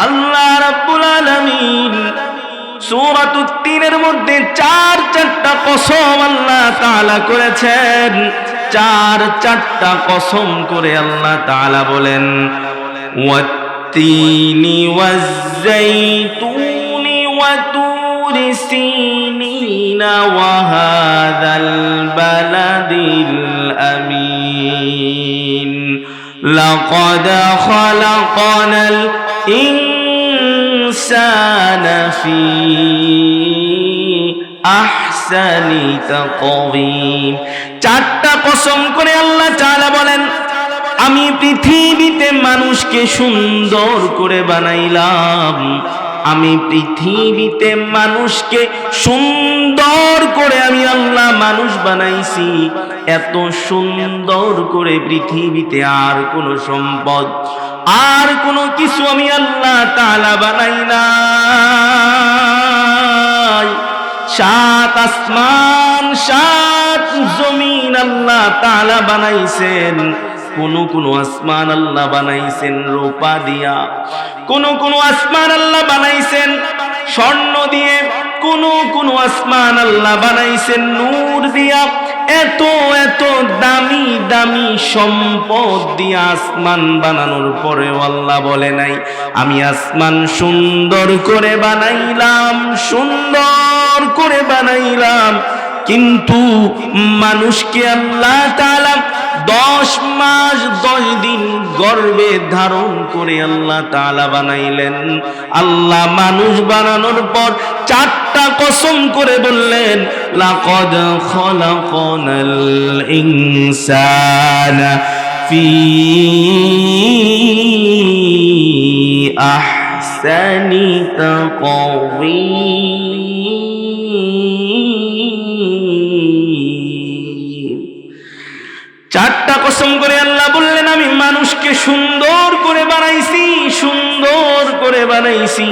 আল্লাহ রাব্বুল আলামিন সূরাতুত তিনের মধ্যে চারটা কসম আল্লাহ তাআলা করেছেন। চারটা কসম করে আল্লাহ তাআলা বলেন, ওয়াত-তিনি ওয়াজ-যাইতুনি ওয়া তুরি সিনিনা ওয়া হাযাল বালাদিল আমিন লাকাদ খালাকনাল ইনসানা ফি আহসানি তাকওয়িম। চারটা কসম করে আল্লাহ তাআলা বলেন, আমি পৃথিবীতে মানুষকে সুন্দর করে বানাইলাম। আমি পৃথিবীতে মানুষকে সুন্দর করে আমি আল্লাহ মানুষ বানাইছি। এত সুন্দর করে পৃথিবীতে আর কোনো সম্পদ, আর কোনো কিছু আমি আল্লাহ তাআলা বানাই নাই। 7 আসমান 7 জমিন আল্লাহ তাআলা বানাইছেন। কোন আসমান আল্লাহ বানাইছেন রূপা দিয়া, কোন আসমান আল্লাহ বানাইছেন স্বর্ণ দিয়ে, কোন আসমান আল্লাহ বানাইছেন নূর দিয়া। এত দামি দামি সম্পদ দিয়ে আসমান বানানোর পরেও আল্লাহ বলে নাই আমি আসমান সুন্দর করে বানাইলাম, সুন্দর করে বানাইলাম। কিন্তু মানুষকে আল্লাহ তাআলা 10 মাস 10 দিন গর্ভে ধারণ করে আল্লাহ তাআলা বানাইলেন। আল্লাহ মানুষ বানানোর পর 4টা কসম করে বললেন, লাকাদ খালাকনাল ইনসানা ফি আহসানি তাকওয়িম। 4টা কসম করে আল্লাহ বললেন, আমি মানুষকে সুন্দর করে বানাইছি, সুন্দর করে বানাইছি।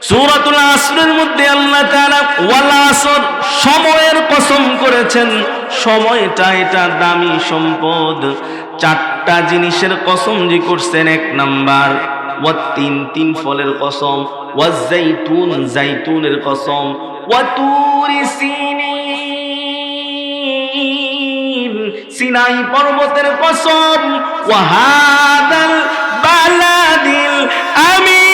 সূরাতুল আসরের মধ্যে আল্লাহ তাআলা ওয়াল আসর, সময়ের কসম করেছেন। সময়টা এটা দামি সম্পদ। 4টা জিনিসের কসম যে করছেন। 1 নাম্বার ওয়াত-তিন, 3 ফলের কসম, ওয়াজ-যাইতুন, যাইতুনের কসম, ওয়া তুরি সিনিন, সিনাই পর্বতের কসম, ওয়া হাযাল বালাদিল আমিন।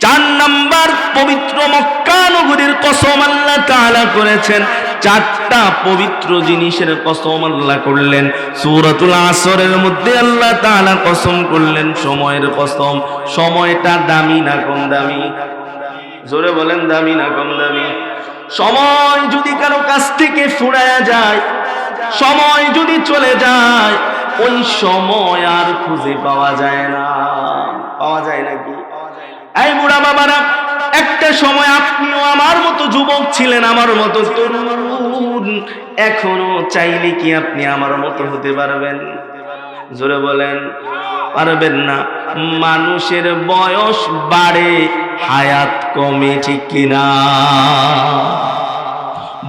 4 নাম্বার পবিত্র মক্কা নগরীর কসম আল্লাহ তাআলা করেছেন। 4টা পবিত্র জিনিসের কসম আল্লাহ করলেন। সূরাতুল আসরের মধ্যে আল্লাহ তাআলা কসম করলেন সময়ের কসম। সময়টা দামি না কম দামি? জোরে বলেন, দামি না কম দামি? সময় যদি কারো কাছ থেকে ফুরায়া যায়, সময় যদি চলে যায়, ওই সময় আর খুঁজে পাওয়া যায় না। পাওয়া যায় নাকি? এই বুড়া বাবারা, একটা সময় আপনিও আমার মতো যুবক ছিলেন, আমার মতো তরুণ। এখনো চাইলে কি আপনি আমার মতো হতে পারবেন? জোরে বলেন, পারবেন না। মানুষের বয়স বাড়ে, হায়াত কমে, ঠিক কিনা?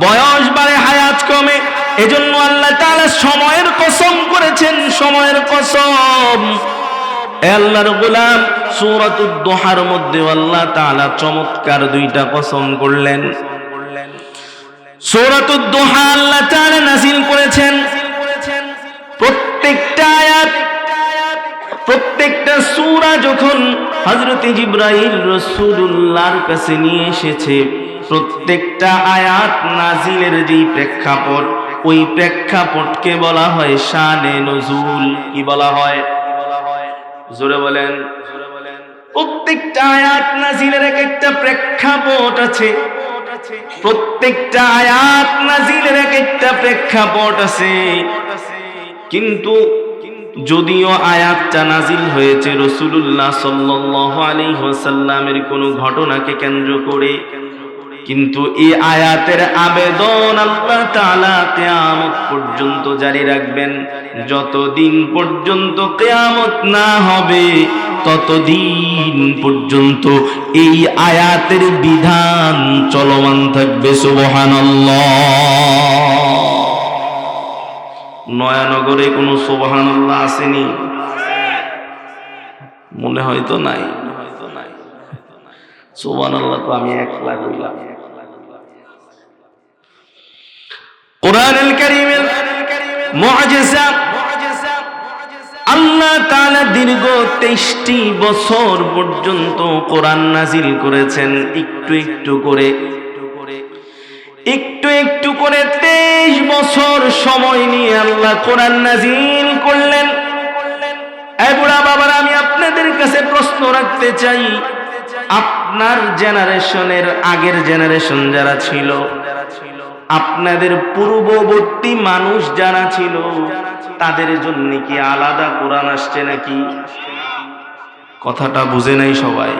বয়স বাড়ে, হায়াত কমে। এজন্য আল্লাহ তাআলা সময়ের কসম করেছেন, সময়ের কসম। আল্লাহর গোলাম, সূরাতুদ দুহার মধ্যে আল্লাহ তাআলা চমৎকার 2টা কসম করলেন। সূরাতুদ দুহা আল্লাহ তাআলা নাযিল করেছেন। প্রত্যেকটা আয়াত, প্রত্যেকটা সূরা যখন হযরত জিবরাইল রাসূলুল্লাহর কাছে নিয়ে এসেছে, প্রত্যেকটা আয়াত নাজিলের যে প্রেক্ষাপট, ওই প্রেক্ষাপটকে বলা হয় শানে নুজুল। কি বলা হয়? জোরে বলেন। প্রত্যেকটা আয়াত নাজিলের এক একটা প্রেক্ষাপট আছে। প্রত্যেকটা আয়াত নাজিলের এক একটা প্রেক্ষাপট আছে। কিন্তু যদিও আয়াতটা নাজিল হয়েছে রাসূলুল্লাহ সাল্লাল্লাহু আলাইহি ওয়াসাল্লামের কোনো ঘটনাকে কেন্দ্র করে, কিন্তু এই আয়াতের আবেদন আল্লাহ তাআলা কিয়ামত পর্যন্ত জারি রাখবেন। যতদিন পর্যন্ত কিয়ামত না হবে, ততদিন পর্যন্ত এই আয়াতের বিধান চলমান থাকবে। সুবহানাল্লাহ। নয়ানগরে কোনো সুবহানাল্লাহ আসেনি? মনে হয়তো নাই। সুবহানাল্লাহ তো আমি একলা কইলাম। কোরআনুল কারীমের মুআজিজা, আল্লাহ তাআলা দীর্ঘ 23টি বছর পর্যন্ত কোরআন নাজিল করেছেন। একটু একটু করে 23 বছর সময় নিয়ে আল্লাহ কোরআন নাজিল করলেন। এই বুড়া বাবারা, আমি আপনাদের কাছে প্রশ্ন রাখতে চাই, আপনার জেনারেশনের আগের জেনারেশন যারা ছিল, আপনাদের পূর্ববর্তী মানুষ যারা ছিল, তাদের জন্য কি আলাদা কোরআন আসছে নাকি? কথাটা বুঝে নাই সবাই।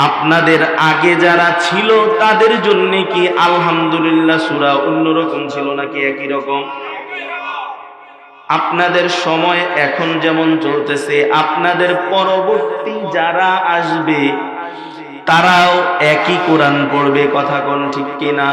আপনাদের আগে যারা ছিল তাদের জন্য কি আলহামদুলিল্লাহ সূরা অন্যরকম ছিল নাকি একই রকম? আপনাদের সময় এখন যেমন চলতেছে, আপনাদের পরবর্তী যারা আসবে তারাও একই কোরআন পড়বে। কথা কোন ঠিক কিনা?